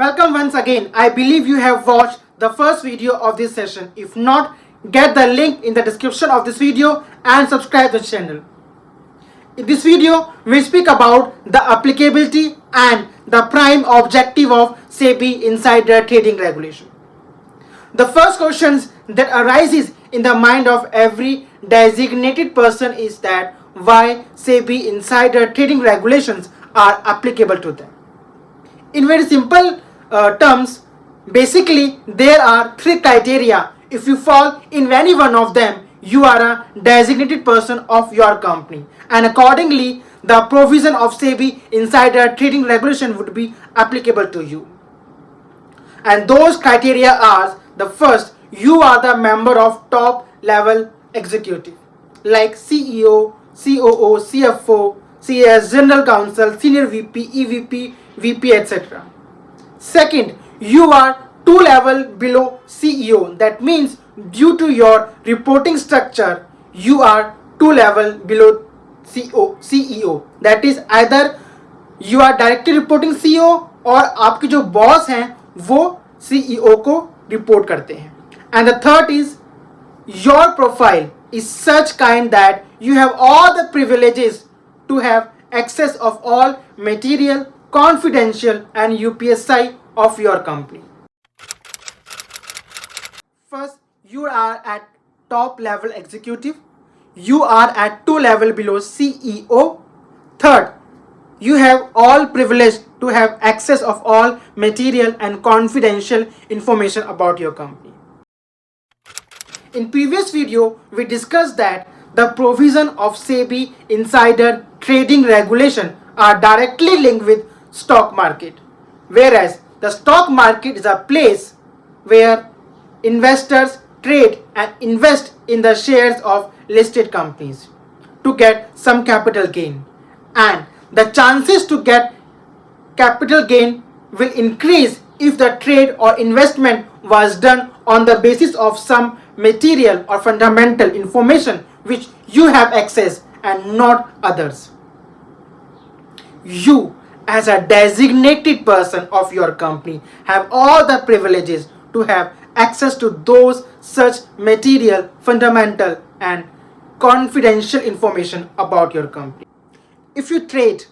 Welcome once again. I believe you have watched the first video of this session. If not, get the link in the description of this video and subscribe to the channel. In this video, we speak about the applicability and the prime objective of SEBI Insider Trading Regulation. The first questions that arises in the mind of every designated person is that why SEBI Insider Trading Regulations are applicable to them. In very simple terms, basically there are three criteria. If you fall in any one of them, you are a designated person of your company, and accordingly the provision of SEBI Insider Trading Regulation would be applicable to you. And those criteria are: the first, you are the member of top level executive like CEO, COO, CFO, CS, General Counsel, Senior VP, EVP, VP, etc. Second, you are 2 level below CEO. That means due to your reporting structure, you are 2 level below CEO. That is either you are directly reporting CEO और आपके जो boss हैं वो CEO को report करते हैं. And the third is your profile is such kind that you have all the privileges to have access of all material, confidential and UPSI of your company. First, you are at top level executive. You are at 2 level below CEO. Third, you have all privilege to have access of all material and confidential information about your company. In previous video, we discussed that the provision of SEBI Insider Trading Regulation are directly linked with stock market, whereas the stock market is a place where investors trade and invest in the shares of listed companies to get some capital gain, and the chances to get capital gain will increase if the trade or investment was done on the basis of some material or fundamental information which you have access and not others. You as a designated person of your company have all the privileges to have access to those such material, fundamental and confidential information about your company. If you trade,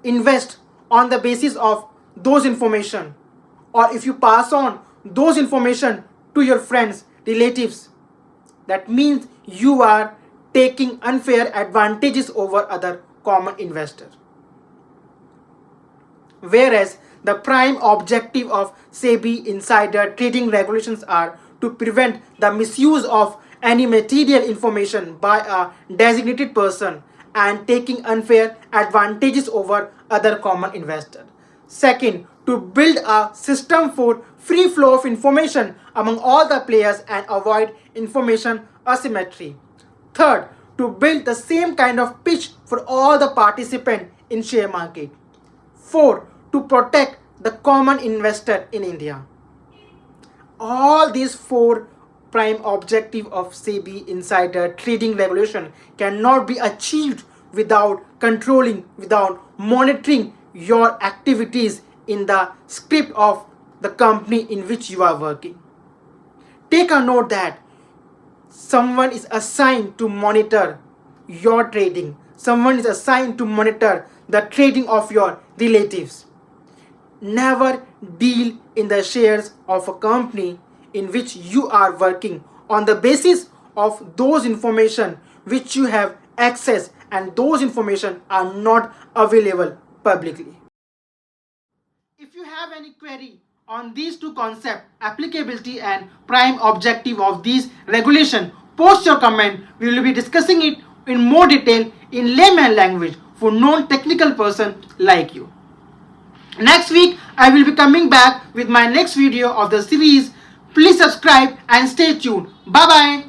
invest on the basis of those information, or if you pass on those information to your friends, relatives, that means you are taking unfair advantages over other common investors. Whereas the prime objective of SEBI Insider Trading Regulations are to prevent the misuse of any material information by a designated person and taking unfair advantages over other common investors. Second, to build a system for free flow of information among all the players and avoid information asymmetry. Third, to build the same kind of pitch for all the participants in share market. Fourth, to protect the common investor in India. All these 4 prime objectives of SEBI Insider Trading Regulation cannot be achieved without controlling, without monitoring your activities in the script of the company in which you are working. Take a note that someone is assigned to monitor your trading. Someone is assigned to monitor the trading of your relatives. Never deal in the shares of a company in which you are working on the basis of those information which you have access and those information are not available publicly. If you have any query on these two concepts, applicability and prime objective of these regulation, post your comment. We will be discussing it in more detail in layman language for non-technical person like you. Next week, I will be coming back with my next video of the series. Please subscribe and stay tuned. Bye bye.